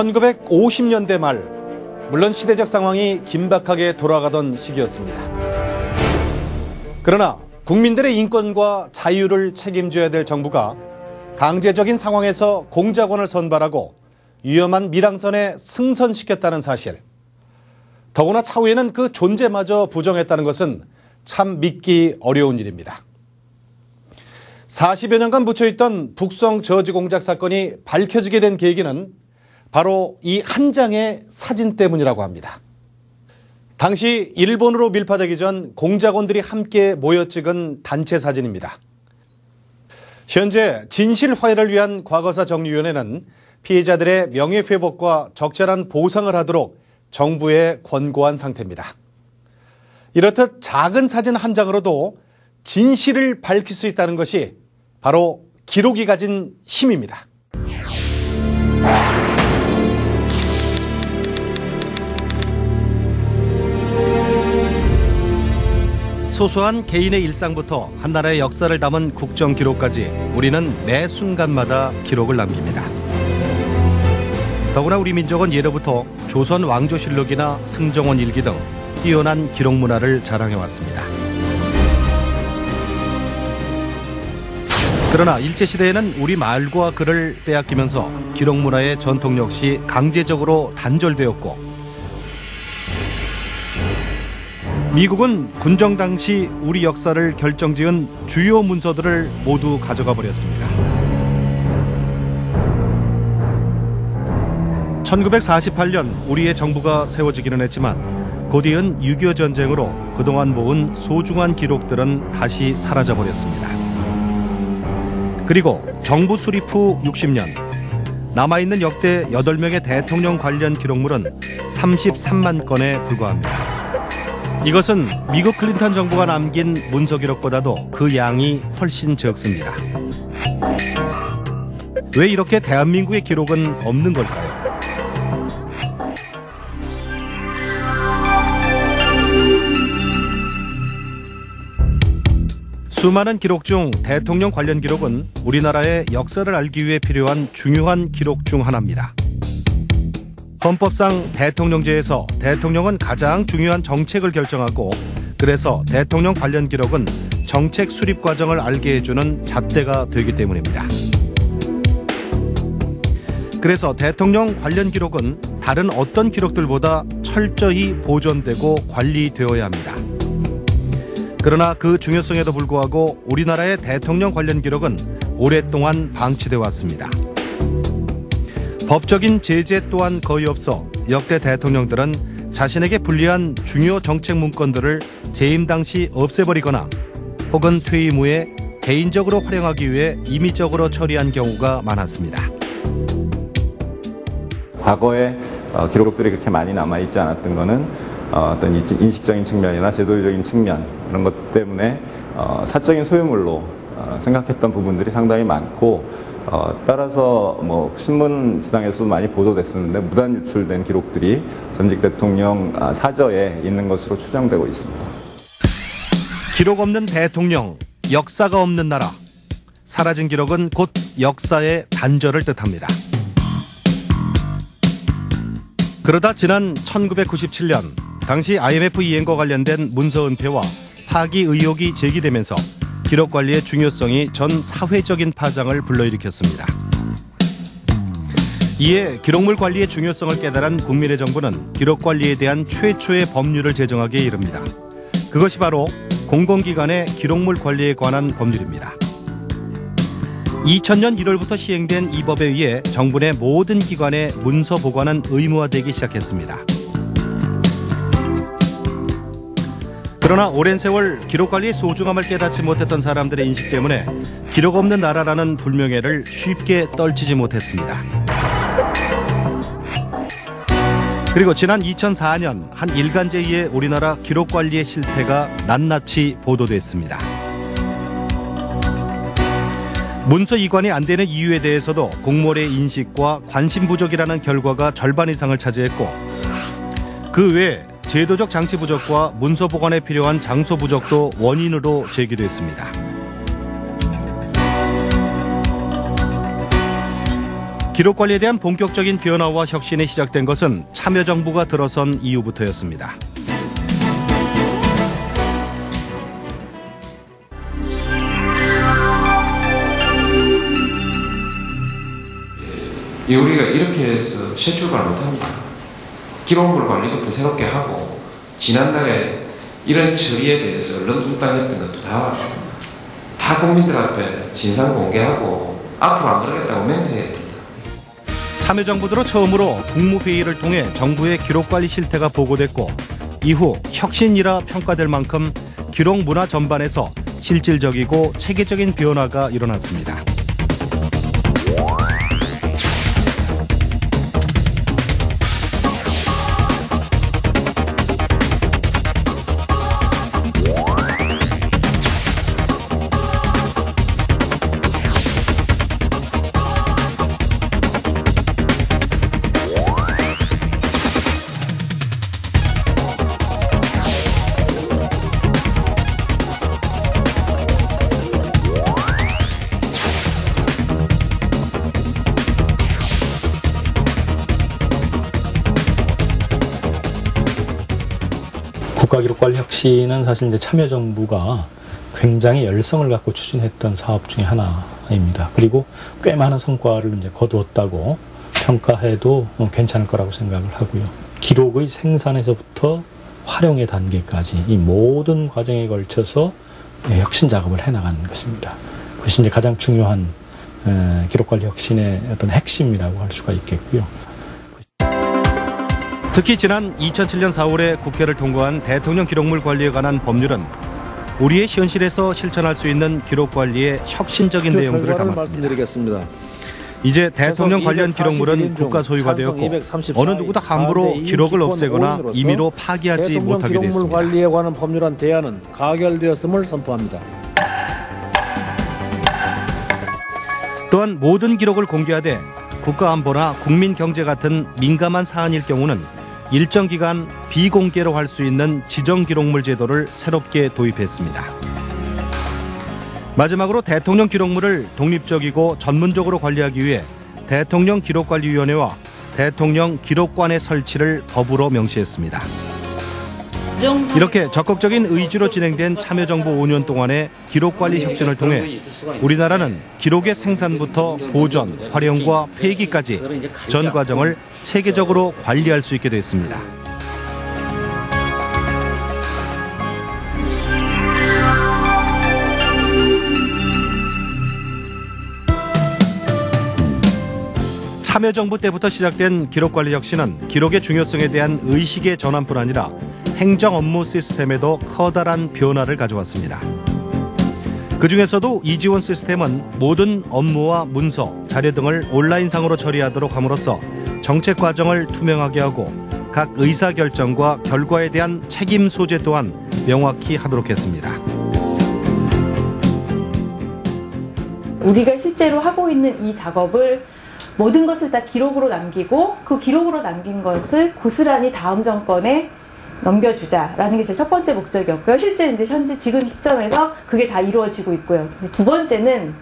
1950년대 말, 물론 시대적 상황이 긴박하게 돌아가던 시기였습니다. 그러나 국민들의 인권과 자유를 책임져야 될 정부가 강제적인 상황에서 공작원을 선발하고 위험한 밀항선에 승선시켰다는 사실. 더구나 차후에는 그 존재마저 부정했다는 것은 참 믿기 어려운 일입니다. 40여 년간 묻혀있던 북성 저지 공작 사건이 밝혀지게 된 계기는 바로 이 한 장의 사진 때문이라고 합니다. 당시 일본으로 밀파되기 전 공작원들이 함께 모여 찍은 단체 사진입니다. 현재 진실 화해를 위한 과거사 정리위원회는 피해자들의 명예회복과 적절한 보상을 하도록 정부에 권고한 상태입니다. 이렇듯 작은 사진 한 장으로도 진실을 밝힐 수 있다는 것이 바로 기록이 가진 힘입니다. 소소한 개인의 일상부터 한 나라의 역사를 담은 국정 기록까지 우리는 매 순간마다 기록을 남깁니다. 더구나 우리 민족은 예로부터 조선 왕조실록이나 승정원 일기 등 뛰어난 기록 문화를 자랑해왔습니다. 그러나 일제시대에는 우리 말과 글을 빼앗기면서 기록 문화의 전통 역시 강제적으로 단절되었고, 미국은 군정 당시 우리 역사를 결정지은 주요 문서들을 모두 가져가 버렸습니다. 1948년 우리의 정부가 세워지기는 했지만 곧 이은 6.25 전쟁으로 그동안 모은 소중한 기록들은 다시 사라져 버렸습니다. 그리고 정부 수립 후 60년, 남아있는 역대 8명의 대통령 관련 기록물은 33만 건에 불과합니다. 이것은 미국 클린턴 정부가 남긴 문서 기록보다도 그 양이 훨씬 적습니다. 왜 이렇게 대한민국의 기록은 없는 걸까요? 수많은 기록 중 대통령 관련 기록은 우리나라의 역사를 알기 위해 필요한 중요한 기록 중 하나입니다. 헌법상 대통령제에서 대통령은 가장 중요한 정책을 결정하고, 그래서 대통령 관련 기록은 정책 수립 과정을 알게 해주는 잣대가 되기 때문입니다. 그래서 대통령 관련 기록은 다른 어떤 기록들보다 철저히 보존되고 관리되어야 합니다. 그러나 그 중요성에도 불구하고 우리나라의 대통령 관련 기록은 오랫동안 방치되어 왔습니다. 법적인 제재 또한 거의 없어 역대 대통령들은 자신에게 불리한 중요 정책 문건들을 재임 당시 없애버리거나 혹은 퇴임 후에 개인적으로 활용하기 위해 임의적으로 처리한 경우가 많았습니다. 과거에 기록들이 그렇게 많이 남아있지 않았던 것은 어떤 인식적인 측면이나 제도적인 측면, 그런 것 때문에 사적인 소유물로 생각했던 부분들이 상당히 많고, 따라서 신문 지상에서도 많이 보도됐었는데 무단 유출된 기록들이 전직 대통령 사저에 있는 것으로 추정되고 있습니다. 기록 없는 대통령, 역사가 없는 나라. 사라진 기록은 곧 역사의 단절을 뜻합니다. 그러다 지난 1997년 당시 IMF 이행과 관련된 문서 은폐와 파기 의혹이 제기되면서 기록 관리의 중요성이 전 사회적인 파장을 불러일으켰습니다. 이에 기록물 관리의 중요성을 깨달은 국민의 정부는 기록 관리에 대한 최초의 법률을 제정하기에 이릅니다. 그것이 바로 공공기관의 기록물 관리에 관한 법률입니다. 2000년 1월부터 시행된 이 법에 의해 정부 내 모든 기관의 문서 보관은 의무화되기 시작했습니다. 그러나 오랜 세월 기록 관리의 소중함을 깨닫지 못했던 사람들의 인식 때문에 기록 없는 나라라는 불명예를 쉽게 떨치지 못했습니다. 그리고 지난 2004년 한 일간지에 의해 우리나라 기록 관리의 실태가 낱낱이 보도됐습니다. 문서 이관이 안 되는 이유에 대해서도 공무원의 인식과 관심 부족이라는 결과가 절반 이상을 차지했고, 그 외에 제도적 장치 부족과 문서 보관에 필요한 장소 부족도 원인으로 제기됐습니다. 기록 관리에 대한 본격적인 변화와 혁신이 시작된 것은 참여정부가 들어선 이후부터였습니다. 우리가 이렇게 해서 새 출발을 못합니다. 기록물 관리부터 새롭게 하고 지난달에 이런 처리에 대해서 얼렁뚱땅했던 것도 다 국민들 앞에 진상 공개하고 앞으로 안 그러겠다고 맹세해야 됩니다. 참여정부 들어 처음으로 국무회의를 통해 정부의 기록관리 실태가 보고됐고 이후 혁신이라 평가될 만큼 기록 문화 전반에서 실질적이고 체계적인 변화가 일어났습니다. 국가기록관리 혁신은 사실 이제 참여정부가 굉장히 열성을 갖고 추진했던 사업 중에 하나입니다. 그리고 꽤 많은 성과를 이제 거두었다고 평가해도 괜찮을 거라고 생각을 하고요. 기록의 생산에서부터 활용의 단계까지 이 모든 과정에 걸쳐서 혁신 작업을 해나가는 것입니다. 그것이 이제 가장 중요한 기록관리 혁신의 어떤 핵심이라고 할 수가 있겠고요. 특히 지난 2007년 4월에 국회를 통과한 대통령 기록물 관리에 관한 법률은 우리의 현실에서 실천할 수 있는 기록관리의 혁신적인 내용들을 담았습니다. 이제 대통령 관련 기록물은 국가 소유가 되었고 어느 누구도 함부로 기록을 없애거나 임의로 파기하지 못하게 됐습니다. 기록물 관리에 관한 법률안 대안은 가결되었음을 선포합니다. 또한 모든 기록을 공개하되 국가안보나 국민경제 같은 민감한 사안일 경우는 일정 기간 비공개로 할 수 있는 지정기록물 제도를 새롭게 도입했습니다. 마지막으로 대통령 기록물을 독립적이고 전문적으로 관리하기 위해 대통령 기록관리위원회와 대통령 기록관의 설치를 법으로 명시했습니다. 이렇게 적극적인 의지로 진행된 참여정부 5년 동안의 기록관리 혁신을 통해 우리나라는 기록의 생산부터 보존, 활용과 폐기까지 전 과정을 체계적으로 관리할 수 있게 됐습니다. 참여정부 때부터 시작된 기록관리 혁신은 기록의 중요성에 대한 의식의 전환뿐 아니라 행정 업무 시스템에도 커다란 변화를 가져왔습니다. 그중에서도 이지원 시스템은 모든 업무와 문서, 자료 등을 온라인상으로 처리하도록 함으로써 정책 과정을 투명하게 하고 각 의사결정과 결과에 대한 책임 소재 또한 명확히 하도록 했습니다. 우리가 실제로 하고 있는 이 작업을 모든 것을 다 기록으로 남기고 그 기록으로 남긴 것을 고스란히 다음 정권에 넘겨주자라는 게 제 첫 번째 목적이었고요. 실제 이제 현재 지금 시점에서 그게 다 이루어지고 있고요. 두 번째는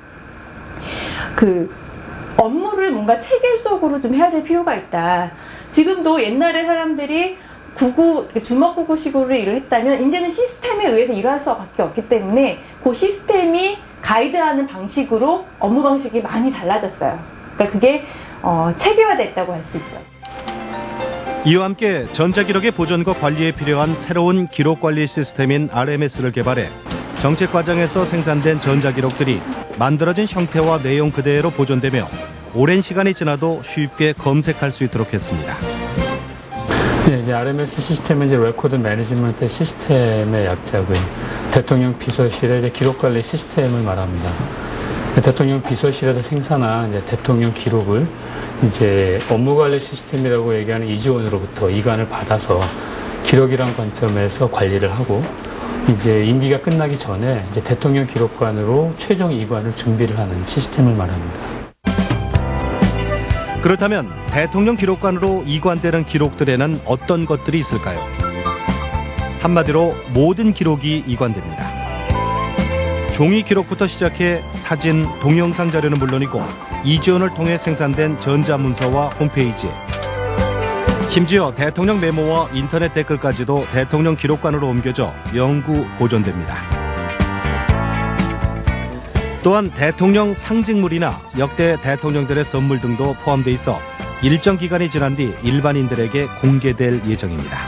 그 업무를 뭔가 체계적으로 좀 해야 될 필요가 있다. 지금도 옛날에 사람들이 주먹구구식으로 일을 했다면 이제는 시스템에 의해서 일할 수밖에 없기 때문에 그 시스템이 가이드하는 방식으로 업무 방식이 많이 달라졌어요. 그러니까 그게 체계화됐다고 할 수 있죠. 이와 함께 전자기록의 보존과 관리에 필요한 새로운 기록관리 시스템인 RMS를 개발해 정책 과정에서 생산된 전자기록들이 만들어진 형태와 내용 그대로 보존되며 오랜 시간이 지나도 쉽게 검색할 수 있도록 했습니다. 네, 이제 RMS 시스템은 이제 레코드 매니지먼트 시스템의 약자고요. 대통령 비서실의 이제 기록관리 시스템을 말합니다. 대통령 비서실에서 생산한 이제 대통령 기록을 이제 업무관리 시스템이라고 얘기하는 이지원으로부터 이관을 받아서 기록이란 관점에서 관리를 하고 이제 임기가 끝나기 전에 이제 대통령 기록관으로 최종 이관을 준비를 하는 시스템을 말합니다. 그렇다면 대통령 기록관으로 이관되는 기록들에는 어떤 것들이 있을까요? 한마디로 모든 기록이 이관됩니다. 종이 기록부터 시작해 사진, 동영상 자료는 물론이고 이지원을 통해 생산된 전자문서와 홈페이지, 심지어 대통령 메모와 인터넷 댓글까지도 대통령 기록관으로 옮겨져 영구 보존됩니다. 또한 대통령 상징물이나 역대 대통령들의 선물 등도 포함돼 있어 일정 기간이 지난 뒤 일반인들에게 공개될 예정입니다.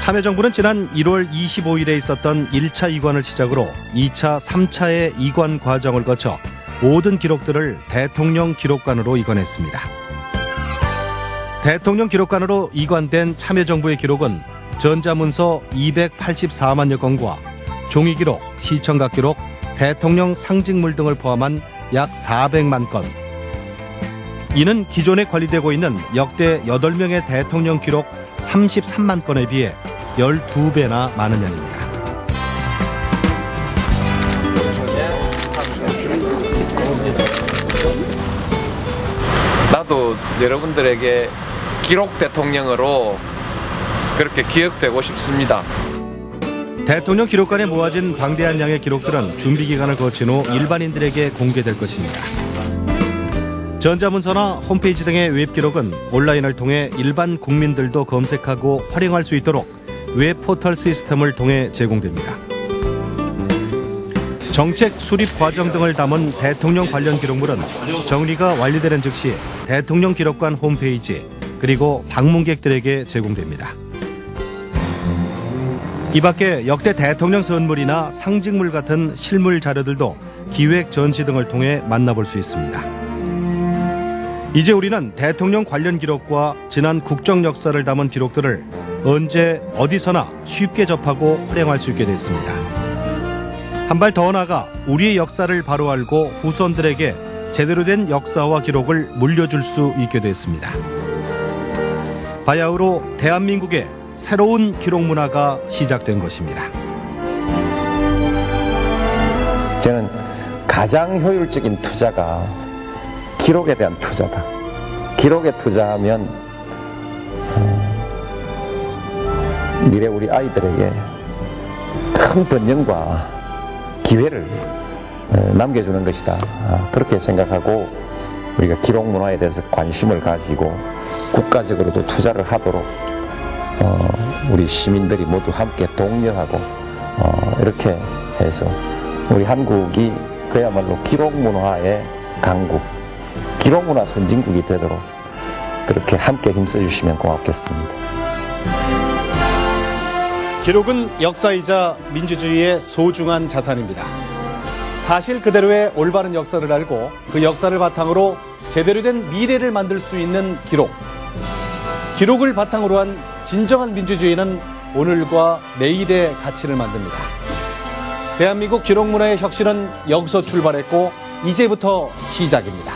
참여정부는 지난 1월 25일에 있었던 1차 이관을 시작으로 2차, 3차의 이관 과정을 거쳐 모든 기록들을 대통령 기록관으로 이관했습니다. 대통령 기록관으로 이관된 참여정부의 기록은 전자문서 284만여 건과 종이기록, 시청각 기록, 대통령 상징물 등을 포함한 약 400만 건. 이는 기존에 관리되고 있는 역대 8명의 대통령 기록 33만 건에 비해 12배나 많은 양입니다. 나도 여러분들에게 기록 대통령으로 그렇게 기억되고 싶습니다. 대통령 기록관에 모아진 방대한 양의 기록들은 준비 기간을 거친 후 일반인들에게 공개될 것입니다. 전자문서나 홈페이지 등의 웹 기록은 온라인을 통해 일반 국민들도 검색하고 활용할 수 있도록 웹 포털 시스템을 통해 제공됩니다. 정책 수립 과정 등을 담은 대통령 관련 기록물은 정리가 완료되는 즉시 대통령 기록관 홈페이지 그리고 방문객들에게 제공됩니다. 이 밖에 역대 대통령 선물이나 상징물 같은 실물 자료들도 기획 전시 등을 통해 만나볼 수 있습니다. 이제 우리는 대통령 관련 기록과 지난 국정 역사를 담은 기록들을 언제 어디서나 쉽게 접하고 활용할 수 있게 됐습니다. 한 발 더 나아가 우리의 역사를 바로 알고 후손들에게 제대로 된 역사와 기록을 물려줄 수 있게 됐습니다. 바야흐로 대한민국의 새로운 기록 문화가 시작된 것입니다. 저는 가장 효율적인 투자가 기록에 대한 투자다. 기록에 투자하면 미래 우리 아이들에게 큰 번영과 기회를 남겨주는 것이다. 그렇게 생각하고 우리가 기록 문화에 대해서 관심을 가지고 국가적으로도 투자를 하도록 우리 시민들이 모두 함께 독려하고 이렇게 해서 우리 한국이 그야말로 기록 문화의 강국, 기록 문화 선진국이 되도록 그렇게 함께 힘써 주시면 고맙겠습니다. 기록은 역사이자 민주주의의 소중한 자산입니다. 사실 그대로의 올바른 역사를 알고 그 역사를 바탕으로 제대로 된 미래를 만들 수 있는 기록. 기록을 바탕으로 한 진정한 민주주의는 오늘과 내일의 가치를 만듭니다. 대한민국 기록 문화의 혁신은 여기서 출발했고 이제부터 시작입니다.